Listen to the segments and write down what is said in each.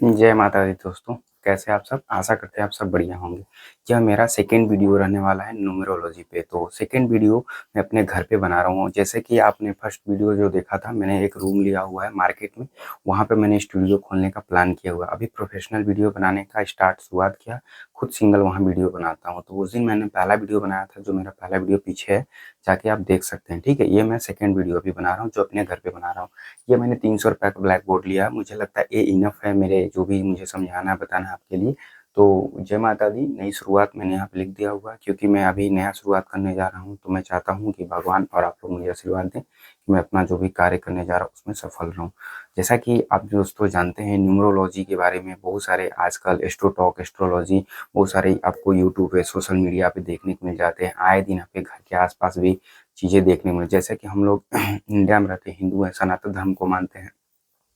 जय माता दी दोस्तों, कैसे आप सब? आशा करते हैं आप सब बढ़िया होंगे। यह मेरा सेकंड वीडियो रहने वाला है न्यूमरोलॉजी पे। तो सेकंड वीडियो मैं अपने घर पे बना रहा हूँ। जैसे कि आपने फर्स्ट वीडियो जो देखा था, मैंने एक रूम लिया हुआ है मार्केट में, वहाँ पे मैंने स्टूडियो खोलने का प्लान किया हुआ है। अभी प्रोफेशनल वीडियो बनाने का शुरुआत किया, खुद सिंगल वहाँ वीडियो बनाता हूँ। तो उस दिन मैंने पहला वीडियो बनाया था, जो मेरा पहला वीडियो पीछे है, जाके आप देख सकते हैं। ठीक है, ये मैं सेकंड वीडियो अभी बना रहा हूँ, जो अपने घर पे बना रहा हूँ। ये मैंने 300 रुपये का ब्लैक बोर्ड लिया है। मुझे लगता है ये इनफ है मेरे जो भी मुझे समझाना है, बताना है आपके लिए। तो जय माता दी, नई शुरुआत मैंने यहाँ पे लिख दिया हुआ है, क्योंकि मैं अभी नया शुरुआत करने जा रहा हूँ। तो मैं चाहता हूँ कि भगवान और आप लोग मुझे आशीर्वाद दें कि मैं अपना जो भी कार्य करने जा रहा हूँ उसमें सफल रहूँ। जैसा कि आप दोस्तों जानते हैं, न्यूमरोलॉजी के बारे में बहुत सारे आजकल एस्ट्रो टॉक, एस्ट्रोलॉजी, बहुत सारे आपको यूट्यूब पे, सोशल मीडिया पे देखने को मिल जाते हैं। आए दिन आपके घर के आसपास भी चीज़ें देखने को मिल, जैसे कि हम लोग इंडिया में रहते हैं, हिंदू हैं, सनातन धर्म को मानते हैं।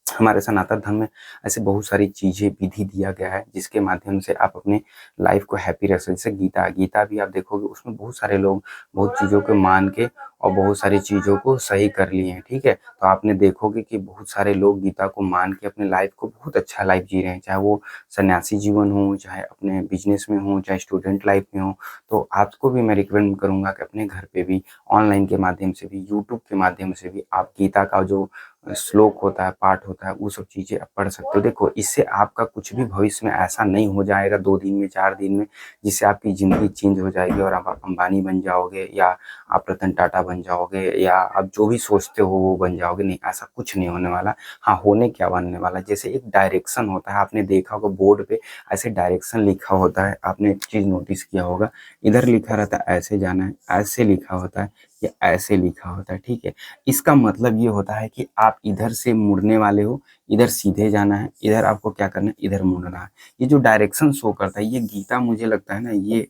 हमारे सनातन धर्म में ऐसे बहुत सारी चीज़ें, विधि दिया गया है, जिसके माध्यम से आप अपने लाइफ को हैप्पी रख सकते। जैसे गीता भी आप देखोगे, उसमें बहुत सारे लोग बहुत चीज़ों को मान के और बहुत सारी चीज़ों को सही कर लिए हैं। ठीक है, तो आपने देखोगे कि बहुत सारे लोग गीता को मान के अपने लाइफ को बहुत अच्छा लाइफ जी रहे हैं, चाहे वो सन्यासी जीवन हो, चाहे अपने बिजनेस में हो, चाहे स्टूडेंट लाइफ में हो। तो आपको भी मैं रिकमेंड करूंगा कि अपने घर पे भी ऑनलाइन के माध्यम से भी, यूट्यूब के माध्यम से भी आप गीता का जो श्लोक होता है, पाठ होता है, वो सब चीज़ें आप पढ़ सकते हो। देखो, इससे आपका कुछ भी भविष्य में ऐसा नहीं हो जाएगा 2 दिन में, 4 दिन में, जिससे आपकी ज़िंदगी चेंज हो जाएगी और आप अंबानी बन जाओगे, या आप रतन टाटा बन जाओगे, या आप जो भी सोचते हो वो बन जाओगे। नहीं, ऐसा कुछ नहीं होने वाला। हाँ, होने क्या बनने वाला, जैसे एक डायरेक्शन होता है, आपने देखा होगा बोर्ड पे ऐसे डायरेक्शन लिखा होता है। आपने एक चीज़ नोटिस किया होगा, इधर लिखा रहता है ऐसे जाना है, ऐसे लिखा होता है, या ऐसे लिखा होता है। ठीक है, इसका मतलब ये होता है कि आप इधर से मुड़ने वाले हो, इधर सीधे जाना है, इधर आपको क्या करना है, इधर मुड़ना है। ये जो डायरेक्शन शो करता है, ये गीता, मुझे लगता है ना, ये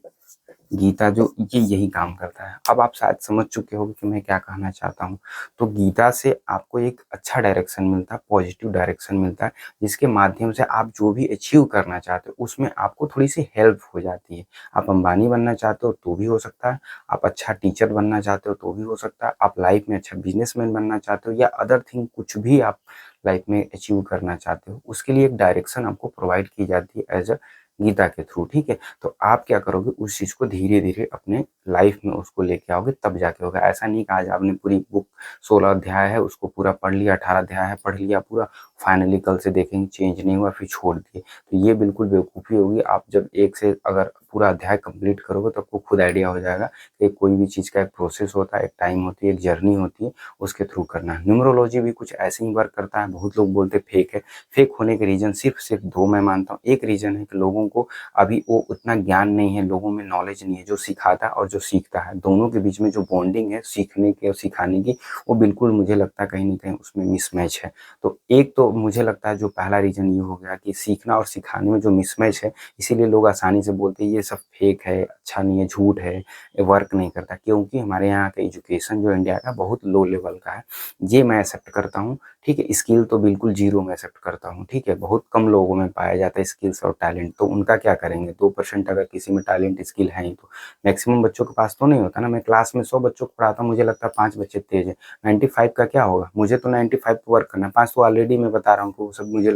गीता जो ये यही काम करता है। अब आप शायद समझ चुके होंगे कि मैं क्या कहना चाहता हूँ। तो गीता से आपको एक अच्छा डायरेक्शन मिलता है, पॉजिटिव डायरेक्शन मिलता है, जिसके माध्यम से आप जो भी अचीव करना चाहते हो उसमें आपको थोड़ी सी हेल्प हो जाती है। आप अंबानी बनना चाहते हो तो भी हो सकता है, आप अच्छा टीचर बनना चाहते हो तो भी हो सकता है, आप लाइफ में अच्छा बिजनेसमैन बनना चाहते हो, या अदर थिंग कुछ भी आप लाइफ में अचीव करना चाहते हो, उसके लिए एक डायरेक्शन आपको प्रोवाइड की जाती है एज अ गीता के थ्रू। ठीक है, तो आप क्या करोगे, उस चीज़ को धीरे धीरे अपने लाइफ में उसको लेके आओगे, तब जाके होगा। ऐसा नहीं कि आज आपने पूरी बुक 16 अध्याय है उसको पूरा पढ़ लिया, 18 अध्याय है पढ़ लिया पूरा, फाइनली कल से देखेंगे चेंज नहीं हुआ फिर छोड़ दिए, तो ये बिल्कुल बेवकूफ़ी होगी। आप जब एक से अगर पूरा अध्याय कंप्लीट करोगे तो आपको खुद आइडिया हो जाएगा कि कोई भी चीज़ का एक प्रोसेस होता है, एक टाइम होती है, एक जर्नी होती है, उसके थ्रू करना है। न्यूमरोलॉजी भी कुछ ऐसे ही वर्क करता है। बहुत लोग बोलते फेक है। फेक होने के रीज़न सिर्फ 2 मैं मानता हूँ। एक रीज़न है कि लोगों को अभी वो उतना ज्ञान नहीं है, लोगों में नॉलेज नहीं है, जो सिखाता है और जो सीखता है, दोनों के बीच में जो बॉन्डिंग है सीखने की और सिखाने की, वो बिल्कुल मुझे लगता है कहीं न कहीं उसमें मिसमैच है। तो एक तो मुझे लगता है जो पहला रीज़न ये हो गया कि सीखना और सिखाने में जो मिसमैच है, इसीलिए लोग आसानी से बोलते हैं ये सब फेक है, अच्छा नहीं है, झूठ है, ये वर्क नहीं करता। क्योंकि हमारे यहाँ का एजुकेशन जो इंडिया का बहुत लो लेवल का है, ये मैं एक्सेप्ट करता हूँ। ठीक है, स्किल तो बिल्कुल ज़ीरो मैं एक्सेप्ट करता हूँ। ठीक है, बहुत कम लोगों में पाया जाता है स्किल्स और टैलेंट, तो उनका क्या करेंगे? 2% अगर किसी में टैलेंट, स्किल है ही तो मैक्सिमम बच्चों के पास तो नहीं होता ना। मैं क्लास में 100 बच्चों को पढ़ाता हूँ, मुझे लगता है 5 बच्चे तेज़ हैं, 95 का क्या होगा? मुझे तो 95 पे वर्क करना है, 5 तो ऑलरेडी मैं बता रहा हूँ कि वो सब मुझे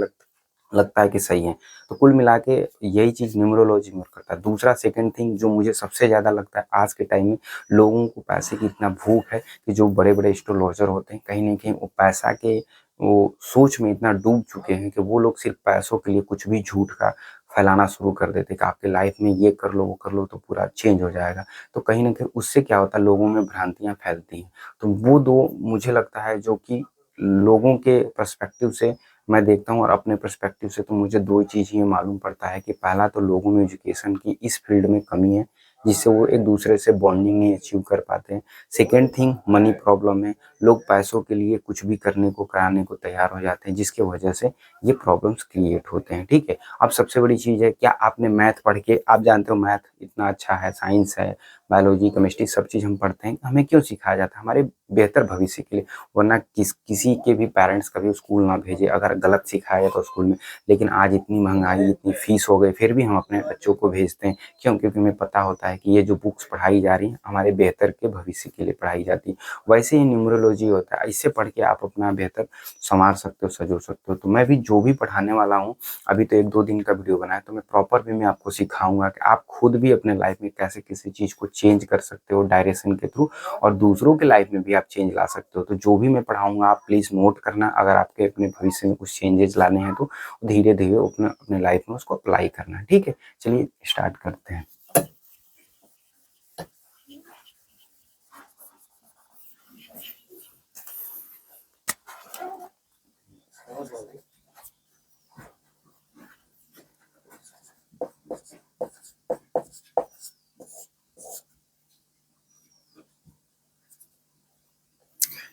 लगता है कि सही है। तो कुल मिला के यही चीज़ न्यूमरोलॉजी में करता है। दूसरा सेकंड थिंग जो मुझे सबसे ज़्यादा लगता है आज के टाइम में, लोगों को पैसे की इतना भूख है कि जो बड़े-बड़े एस्ट्रोलॉज़र होते हैं, कहीं न कहीं वो पैसा के वो सोच में इतना डूब चुके हैं कि वो लोग सिर्फ़ पैसों के लिए कुछ भी झूठ का फैलाना शुरू कर देते हैं कि आपके लाइफ़ में ये कर लो, वो कर लो तो पूरा चेंज हो जाएगा। तो कहीं न कहीं उससे क्या होता है, लोगों में भ्रांतियाँ फैलती हैं। तो वो 2 मुझे लगता है जो कि लोगों के पर्सपेक्टिव से मैं देखता हूँ, और अपने पर्सपेक्टिव से तो मुझे 2 चीज़ ही मालूम पड़ता है कि पहला तो लोगों में एजुकेशन की इस फील्ड में कमी है, जिससे वो एक-दूसरे से बॉन्डिंग नहीं अचीव कर पाते हैं। सेकंड थिंग मनी प्रॉब्लम है। लोग पैसों के लिए कुछ भी करने को, कराने को तैयार हो जाते हैं, जिसकी वजह से ये प्रॉब्लम्स क्रिएट होते हैं। ठीक है? अब सबसे बड़ी चीज़ है, क्या आपने मैथ पढ़ के, आप जानते हो मैथ इतना अच्छा है, साइंस है, बायोलॉजी, केमिस्ट्री सब चीज़ हम पढ़ते हैं, हमें क्यों सिखाया जाता है? हमारे बेहतर भविष्य के लिए। वरना किसी के भी पेरेंट्स कभी स्कूल ना भेजे अगर गलत सिखाया तो स्कूल में। लेकिन आज इतनी महंगाई, इतनी फीस हो गई, फिर भी हम अपने बच्चों को भेजते हैं। क्यों? क्योंकि हमें पता होता है कि ये जो बुक्स पढ़ाई जा रही हैं हमारे बेहतर के भविष्य के लिए पढ़ाई जाती है। वैसे ही न्यूमरोलॉजी होता है, इससे पढ़ के आप अपना बेहतर संवार सकते हो, सजो सकते हो। तो मैं भी जो भी पढ़ाने वाला हूँ, अभी तो 1-2 दिन का वीडियो बनाया, तो मैं प्रॉपर वे में आपको सिखाऊंगा कि आप खुद भी अपने लाइफ में कैसे किसी चीज़ को चेंज कर सकते हो डायरेक्शन के थ्रू, और दूसरों के लाइफ में भी आप चेंज ला सकते हो। तो जो भी मैं पढ़ाऊंगा आप प्लीज़ नोट करना, अगर आपके अपने भविष्य में कुछ चेंजेस लाने हैं तो धीरे धीरे अपने अपने लाइफ में उसको अप्लाई करना। ठीक है, चलिए स्टार्ट करते हैं।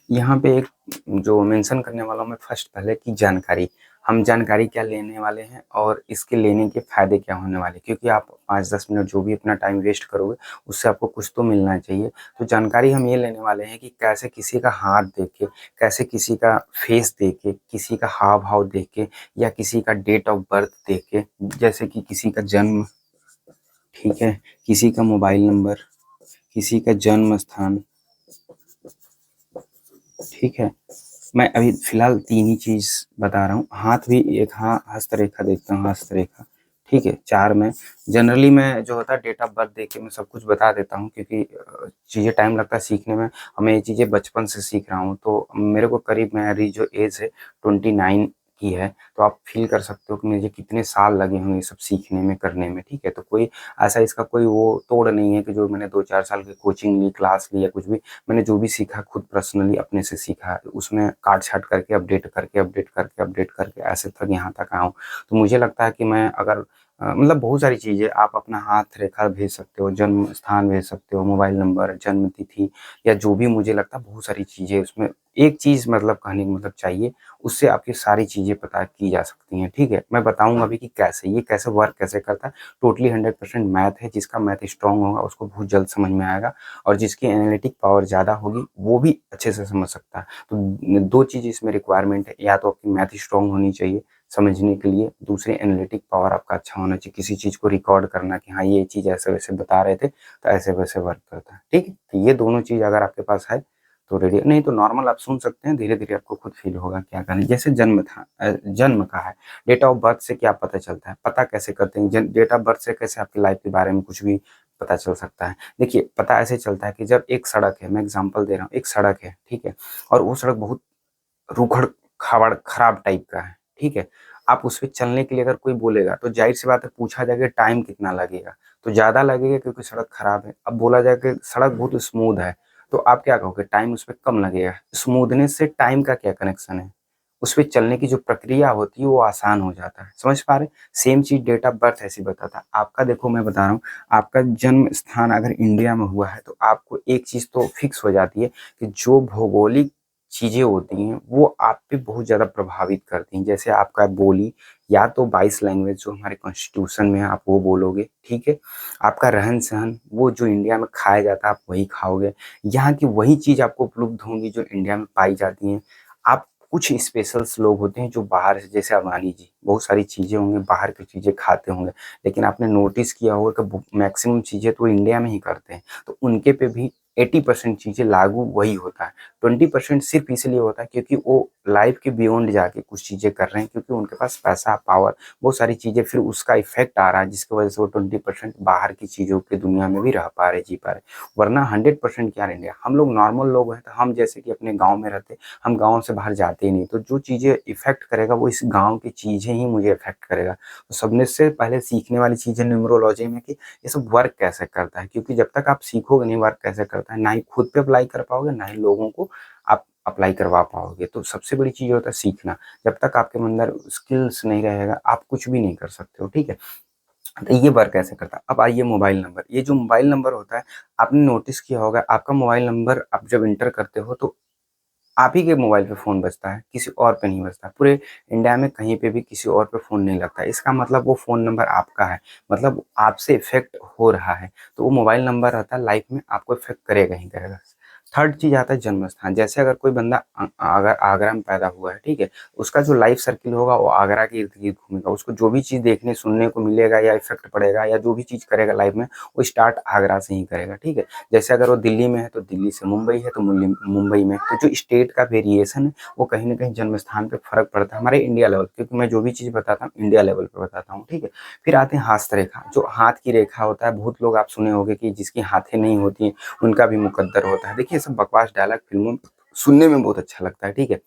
यहाँ पे एक जो मेंशन करने वाला हूँ मैं फर्स्ट, पहले की जानकारी। हम जानकारी क्या लेने वाले हैं और इसके लेने के फ़ायदे क्या होने वाले हैं, क्योंकि आप 5-10 मिनट जो भी अपना टाइम वेस्ट करोगे उससे आपको कुछ तो मिलना चाहिए। तो जानकारी हम ये लेने वाले हैं कि कैसे किसी का हाथ देख के, कैसे किसी का फेस देख के, किसी का हाव-भाव देख के, या किसी का डेट ऑफ बर्थ देख के, जैसे कि किसी का जन्म, ठीक है, किसी का मोबाइल नंबर, किसी का जन्म स्थान, ठीक है। मैं अभी फ़िलहाल 3 ही चीज़ बता रहा हूँ। हाथ भी एक, हाँ, हस्तरेखा देखता हूँ, हस्तरेखा, ठीक है। 4 में जनरली मैं जो होता है डेट ऑफ बर्थ देख के मैं सब कुछ बता देता हूँ, क्योंकि चीज़ें टाइम लगता है सीखने में। मैं ये चीज़ें बचपन से सीख रहा हूँ, तो मेरे को करीब, मेरी जो एज है 29 की है, तो आप फ़ील कर सकते हो कि मुझे कितने साल लगे होंगे ये सब सीखने में, करने में, ठीक है। तो कोई ऐसा इसका कोई वो तोड़ नहीं है कि जो मैंने 2-4 साल की कोचिंग ली, क्लास ली या कुछ भी। मैंने जो भी सीखा खुद पर्सनली अपने से सीखा है, उसमें काट-छाँट करके, अपडेट करके, अपडेट करके, अपडेट करके ऐसे तक यहाँ तक आया हूँ। तो मुझे लगता है कि मैं अगर मतलब बहुत सारी चीज़ें आप अपना हाथ रेखा भेज सकते हो, जन्म स्थान भेज सकते हो, मोबाइल नंबर, जन्म तिथि, या जो भी मुझे लगता है बहुत सारी चीज़ें उसमें। एक चीज़ मतलब कहने का मतलब चाहिए, उससे आपकी सारी चीज़ें पता की जा सकती हैं, ठीक है। मैं बताऊँगा अभी कि कैसे, ये कैसे वर्क कैसे करता है। टोटली 100% मैथ है, जिसका मैथ स्ट्रॉन्ग होगा उसको बहुत जल्द समझ में आएगा, और जिसकी एनालिटिक पावर ज़्यादा होगी वो भी अच्छे से समझ सकता है। तो 2 चीज़ इसमें रिक्वायरमेंट है, या तो आपकी मैथ स्ट्रॉन्ग होनी चाहिए समझने के लिए, दूसरी एनालिटिक पावर आपका अच्छा होना चाहिए, किसी चीज़ को रिकॉर्ड करना कि हाँ ये चीज़ ऐसे-वैसे बता रहे थे, तो ऐसे-वैसे वर्क करता है, ठीक है। तो ये दोनों चीज़ अगर आपके पास है तो रेडी, नहीं तो नॉर्मल आप सुन सकते हैं, धीरे-धीरे आपको खुद फ़ील होगा क्या करना है। जैसे जन्म था, जन्म का है, डेट ऑफ बर्थ से क्या पता चलता है, पता कैसे करते हैं? डेट ऑफ बर्थ से कैसे आपकी लाइफ़ के बारे में कुछ भी पता चल सकता है। देखिए, पता ऐसे चलता है कि जब एक सड़क है, मैं एग्ज़ाम्पल दे रहा हूँ, एक सड़क है, ठीक है? और वो सड़क बहुत रूखड़-खाबड़ खराब टाइप का है, ठीक है? आप उस पे चलने के लिए अगर कोई बोलेगा तो ज़ाहिर-सी बात है पूछा जाएगा टाइम कितना लगेगा? तो ज़्यादा लगेगा क्योंकि सड़क खराब है। अब बोला जाए कि सड़क बहुत स्मूथ है, तो आप क्या कहोगे? टाइम उसपे कम लगेगा। स्मूथनेस से टाइम का क्या कनेक्शन है? उसपे चलने की जो प्रक्रिया होती है वो आसान हो जाता है। समझ पा रहे हैं? सेम चीज़ डेट ऑफ बर्थ ऐसे ही बताता है। आपका देखो मैं बता रहा हूँ, आपका जन्म स्थान अगर इंडिया में हुआ है तो आपको एक चीज़ तो फिक्स हो जाती है कि जो भौगोलिक चीज़ें होती हैं वो आप पे बहुत ज़्यादा प्रभावित करती हैं। जैसे आपका बोली, या तो 22 लैंग्वेज जो हमारे कॉन्स्टिट्यूशन में है आप वो बोलोगे, ठीक है? आपका रहन-सहन, वो जो इंडिया में खाया जाता है आप वही खाओगे। यहाँ की वही चीज़ आपको उपलब्ध होंगी जो इंडिया में पाई जाती हैं। आप, कुछ स्पेशल्स लोग होते हैं जो बाहर से, जैसे अंबानी जी, बहुत सारी चीज़ें होंगी बाहर की चीज़ें खाते होंगे, लेकिन आपने नोटिस किया होगा कि मैक्सिमम चीज़ें तो इंडिया में ही करते हैं। तो उनके पे भी 80% चीज़ें लागू वही होता है। 20% सिर्फ़ इसलिए होता है क्योंकि वो लाइफ़ के बियॉन्ड जाके कुछ चीज़ें कर रहे हैं, क्योंकि उनके पास पैसा, पावर, बहुत सारी चीज़ें, फिर उसका इफ़ेक्ट आ रहा है जिसकी वज़ह से वो 20% बाहर की चीज़ों की दुनिया में भी रह पा रहे, जी पा रहे। वरना 100% क्या रहेंगे, हम लोग नॉर्मल लोग हैं, तो हम जैसे कि अपने गाँव में रहते, हम गाँव से बाहर जाते ही नहीं, तो जो चीज़ें इफ़ेक्ट करेगा वो इस गाँव की चीज़ें ही मुझे इफ़ेक्ट करेगा। तो सबने से पहले सीखने वाली चीज़ है न्यूमरोलॉजी में कि ये सब वर्क कैसे करता है, क्योंकि जब तक आप सीखोगे नहीं वर्क कैसे करता है, ना ही खुद पे अप्लाई कर पाओगे, ना ही लोगों को आप अप्लाई करवा पाओगे। तो सबसे बड़ी चीज़ होता है सीखना। जब तक आपके अंदर स्किल्स नहीं रहेगा, आप कुछ भी नहीं कर सकते हो, ठीक है? तो ये वर्क कैसे करता है? अब आइए मोबाइल नंबर। ये जो मोबाइल नंबर होता है, आपने नोटिस किया होगा, आपका मोबाइल नंबर आप जब एंटर करते हो तो आप ही के मोबाइल पे फ़ोन बजता है, किसी और पे नहीं बजता। पूरे इंडिया में कहीं पे भी किसी और पे फ़ोन नहीं लगता है। इसका मतलब वो फ़ोन नंबर आपका है, मतलब आपसे इफ़ेक्ट हो रहा है। तो वो मोबाइल नंबर रहता है लाइफ़ में आपको इफ़ेक्ट करेगा ही करेगा। थर्ड चीज़ आता है जन्म स्थान। जैसे अगर कोई बंदा अगर आगरा में पैदा हुआ है, ठीक है? उसका जो लाइफ़ सर्किल होगा वो आगरा के इर्द-गिर्द घूमेगा। उसको जो भी चीज़ देखने सुनने को मिलेगा या इफ़ेक्ट पड़ेगा या जो भी चीज़ करेगा लाइफ़ में, वो स्टार्ट आगरा से ही करेगा, ठीक है? जैसे अगर वो दिल्ली में है तो दिल्ली से, मुंबई है तो मुंबई में। तो जो स्टेट का वेरिएशन है वो कहीं न कहीं जन्म स्थान पे फ़र्क पड़ता है हमारे इंडिया लेवल, क्योंकि मैं जो भी चीज़ बताता हूँ इंडिया लेवल पे बताता हूँ, ठीक है? फिर आते हैं हस्तरेखा, जो हाथ की रेखा होता है। बहुत लोग आप सुने होंगे कि जिसकी हाथें नहीं होती हैं, उनका भी मुकद्दर होता है। देखिए ये सब बकवास डायलॉग फ़िल्मों में सुनने में बहुत अच्छा लगता है, ठीक है?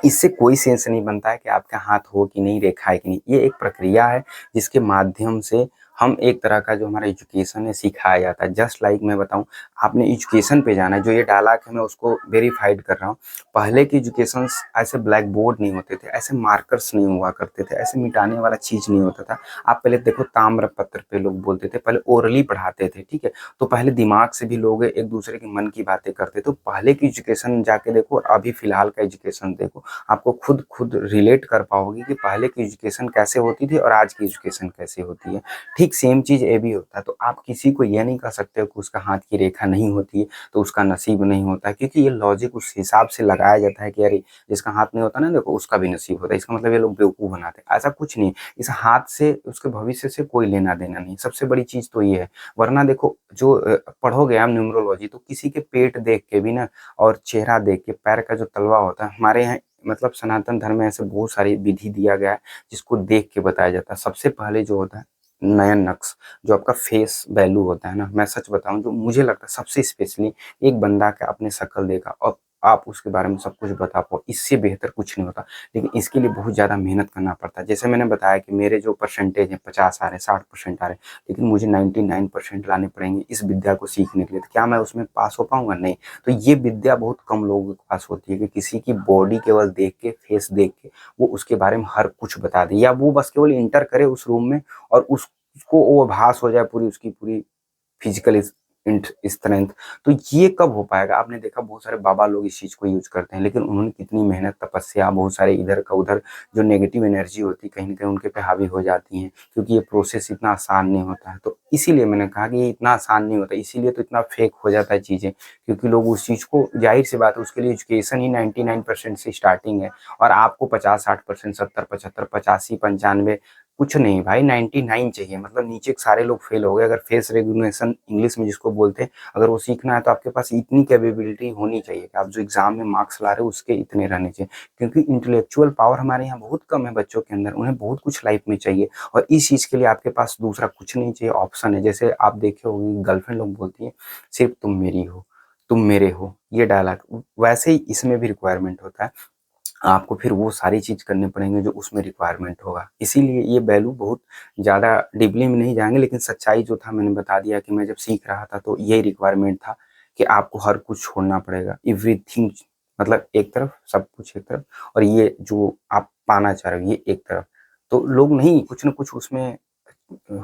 इससे कोई सेंस नहीं बनता है कि आपका हाथ हो कि नहीं, रेखा है कि नहीं। ये एक प्रक्रिया है जिसके माध्यम से हम एक तरह का जो हमारा एजुकेशन है सिखाया जाता है। जस्ट लाइक मैं बताऊँ, आपने एजुकेशन पे जाना है, जो ये डायलॉग है मैं उसको वेरीफाइड कर रहा हूँ। पहले की एजुकेशंस ऐसे ब्लैक बोर्ड नहीं होते थे, ऐसे मार्कर्स नहीं हुआ करते थे, ऐसे मिटाने वाला चीज़ नहीं होता था। आप पहले देखो ताम्रपत्र पे लोग बोलते थे, पहले ओरली पढ़ाते थे, ठीक है? तो पहले दिमाग से भी लोग एक दूसरे के मन की बातें करते। तो पहले की एजुकेशन जाके देखो और अभी फ़िलहाल का एजुकेशन देखो, आपको खुद रिलेट कर पाओगे कि पहले की एजुकेशन कैसे होती थी और आज की एजुकेशन कैसे होती है। ठीक सेम चीज़ ये भी होता है। तो आप किसी को ये नहीं कह सकते हो कि उसका हाथ की रेखा नहीं होती है तो उसका नसीब नहीं होता है, क्योंकि ये लॉजिक उस हिसाब से लगाया जाता है कि अरे जिसका हाथ नहीं होता ना, देखो उसका भी नसीब होता है। इसका मतलब ये लोग बेवकूफ़ बनाते हैं। ऐसा कुछ नहीं है। इस हाथ से उसके भविष्य से कोई लेना-देना नहीं। सबसे बड़ी चीज़ तो ये है। वरना देखो जो पढ़ोगे आप न्यूमरोलॉजी, तो किसी के पेट देख के भी ना और चेहरा देख के, पैर का जो तलवा होता है, हमारे यहाँ मतलब सनातन धर्म में ऐसे बहुत सारी विधि दिया गया है जिसको देख के बताया जाता है। सबसे पहले जो होता है नयन नक्श, जो आपका फेस वैल्यू होता है ना, मैं सच बताऊं जो मुझे लगता है सबसे स्पेशली, एक बंदा का आपने शक्ल देखा और आप उसके बारे में सब कुछ बता पाओ, इससे बेहतर कुछ नहीं होता। लेकिन इसके लिए बहुत ज़्यादा मेहनत करना पड़ता है। जैसे मैंने बताया कि मेरे जो परसेंटेज है 50 आ रहे हैं, 60% आ रहे हैं, लेकिन मुझे 99% लाने पड़ेंगे इस विद्या को सीखने के लिए। तो क्या मैं उसमें पास हो पाऊंगा? नहीं। तो ये विद्या बहुत कम लोगों के पास होती है कि किसी की बॉडी केवल देख के, फेस देख के वो उसके बारे में हर कुछ बता दे, या वो बस केवल इंटर करे उस रूम में और उसको वो आभास हो जाए पूरी, उसकी पूरी फिजिकल स्ट्रेंथ। तो ये कब हो पाएगा? आपने देखा बहुत सारे बाबा लोग इस चीज को यूज करते हैं, लेकिन उन्होंने कितनी मेहनत, तपस्या, बहुत सारे इधर का उधर जो नेगेटिव एनर्जी होती है कहीं ना कहीं उनके पे हावी हो जाती है, क्योंकि ये प्रोसेस इतना आसान नहीं होता है। तो इसीलिए मैंने कहा कि ये इतना आसान नहीं होता, इसीलिए तो इतना फेक हो जाता है चीजें, क्योंकि लोग उस चीज को, जाहिर सी बात है उसके लिए एजुकेशन ही 99% से स्टार्टिंग है, और आपको 50-60%, 70-75, 85-95 कुछ नहीं भाई, 99 चाहिए। मतलब नीचे के सारे लोग फेल हो गए। अगर फेस रिकग्निशन इंग्लिश में जिसको बोलते हैं, अगर वो सीखना है तो आपके पास इतनी कैपेबिलिटी होनी चाहिए कि आप जो एग्जाम में मार्क्स ला रहे हो उसके इतने रहने चाहिए। क्योंकि इंटेलेक्चुअल पावर हमारे यहाँ बहुत कम है बच्चों के अंदर, उन्हें बहुत कुछ लाइफ में चाहिए, और इस चीज़ के लिए आपके पास दूसरा कुछ नहीं चाहिए, ऑप्शन है। जैसे आप देखे होंगे गर्लफ्रेंड लोग बोलती है सिर्फ तुम मेरी हो, तुम मेरे हो, ये डायलॉग, वैसे ही इसमें भी रिक्वायरमेंट होता है। आपको फिर वो सारी चीज़ करने पड़ेंगे जो उसमें रिक्वायरमेंट होगा। इसीलिए ये वैल्यू बहुत ज़्यादा डीपली में नहीं जाएँगे, लेकिन सच्चाई जो था मैंने बता दिया कि मैं जब सीख रहा था तो यही रिक्वायरमेंट था कि आपको हर कुछ छोड़ना पड़ेगा। एवरीथिंग, मतलब एक तरफ, सब कुछ एक तरफ, और ये जो आप पाना चाह रहे हो ये एक तरफ। तो लोग नहीं, कुछ न कुछ उसमें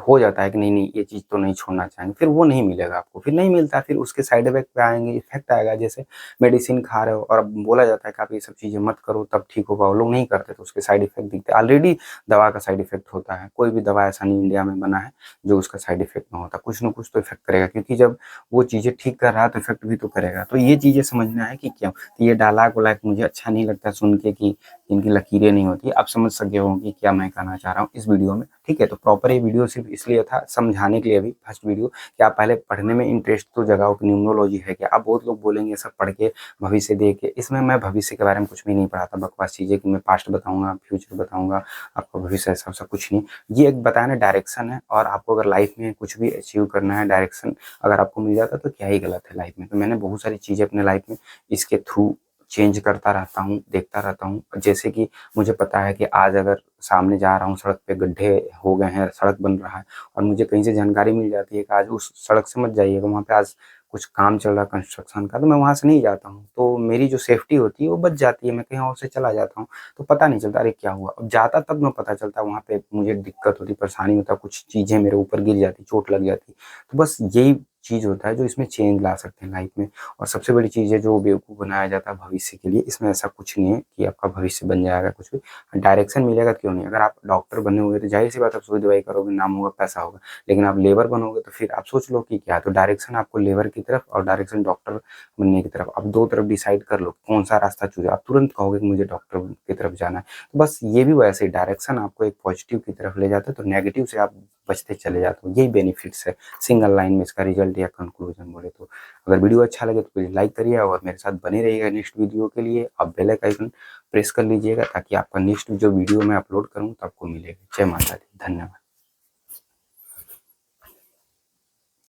हो जाता है कि नहीं नहीं ये चीज़ तो नहीं छोड़ना चाहेंगे, फिर वो नहीं मिलेगा आपको, फिर नहीं मिलता, फिर उसके साइड इफेक्ट पे आएंगे, इफेक्ट आएगा। जैसे मेडिसिन खा रहे हो और अब बोला जाता है कि आप ये सब चीज़ें मत करो तब ठीक हो पाओ, लोग नहीं करते तो उसके साइड इफेक्ट दिखते हैं। ऑलरेडी दवा का साइड इफेक्ट होता है, कोई भी दवा ऐसा नहीं इंडिया में बना है जो उसका साइड इफेक्ट ना होता, कुछ ना कुछ तो इफेक्ट करेगा, क्योंकि जब वो चीज़ें ठीक कर रहा है तो इफेक्ट भी तो करेगा। तो ये चीज़ें समझना है कि क्यों। तो ये डायलॉग वाला मुझे अच्छा नहीं लगता सुन के कि जिनकी लकीरें नहीं होती। आप समझ सके होंगे क्या मैं कहना चाह रहा हूँ इस वीडियो में, ठीक है? तो प्रॉपर ये वीडियो सिर्फ इसलिए था, समझाने के लिए भी फर्स्ट वीडियो, कि आप पहले पढ़ने में इंटरेस्ट तो जगाओ कि न्यूमरोलॉजी है क्या। आप बहुत लोग बोलेंगे सब पढ़ के भविष्य देख के, इसमें मैं भविष्य के बारे में कुछ भी नहीं पढ़ाता, बकवास चीज़ें कि मैं पास्ट बताऊंगा, फ्यूचर बताऊंगा, आपका भविष्य ऐसा वैसा कुछ नहीं। ये एक बताना डायरेक्शन है, और आपको अगर लाइफ में कुछ भी अचीव करना है, डायरेक्शन अगर आपको मिल जाता तो क्या ही गलत है लाइफ में। तो मैंने बहुत सारी चीज़ें अपने लाइफ में इसके थ्रू चेंज करता रहता हूँ, देखता रहता हूँ। जैसे कि मुझे पता है कि आज अगर सामने जा रहा हूँ, सड़क पे गड्ढे हो गए हैं, सड़क बन रहा है, और मुझे कहीं से जानकारी मिल जाती है कि आज उस सड़क से मत जाइएगा, वहाँ पे आज कुछ काम चल रहा है कंस्ट्रक्शन का, तो मैं वहाँ से नहीं जाता हूँ। तो मेरी जो सेफ्टी होती है वो बच जाती है, मैं कहीं और से चला जाता हूँ, तो पता नहीं चलता अरे क्या हुआ। अब जाता तब मैं पता चलता, वहाँ पे मुझे दिक्कत होती, परेशानी होता, कुछ चीज़ें मेरे ऊपर गिर जाती, चोट लग जाती। तो बस यही चीज़ होता है जो इसमें चेंज ला सकते हैं लाइफ में। और सबसे बड़ी चीज़ है जो बेवकूफ़ बनाया जाता है भविष्य के लिए, इसमें ऐसा कुछ नहीं है कि आपका भविष्य बन जाएगा कुछ भी। डायरेक्शन मिलेगा क्यों नहीं? अगर आप डॉक्टर बने हुए तो ज़ाहिर-सी बात है आप सुई दवाई करोगे, नाम होगा, पैसा होगा। लेकिन आप लेबर बनोगे तो फिर आप सोच लो कि क्या, तो डायरेक्शन आपको लेबर की तरफ और डायरेक्शन डॉक्टर बनने की तरफ, आप 2 तरफ डिसाइड कर लो कौन-सा रास्ता चुने। आप तुरंत कहोगे कि मुझे डॉक्टर की तरफ जाना है। तो बस ये भी वैसे ही डायरेक्शन आपको एक पॉजिटिव की तरफ ले जाता है, तो नेगेटिव से आप बचते चले जाते हो। यही बेनिफिट्स है सिंगल लाइन में इसका रिजल्ट या कंक्लूजन बोले तो। अगर वीडियो अच्छा लगे तो प्लीज़ लाइक करिए और मेरे साथ बने रहिएगा नेक्स्ट वीडियो के लिए। आप बेल आइकन प्रेस कर लीजिएगा ताकि आपका नेक्स्ट जो वीडियो मैं अपलोड करूँ तो आपको मिलेगा। जय माता दी। धन्यवाद।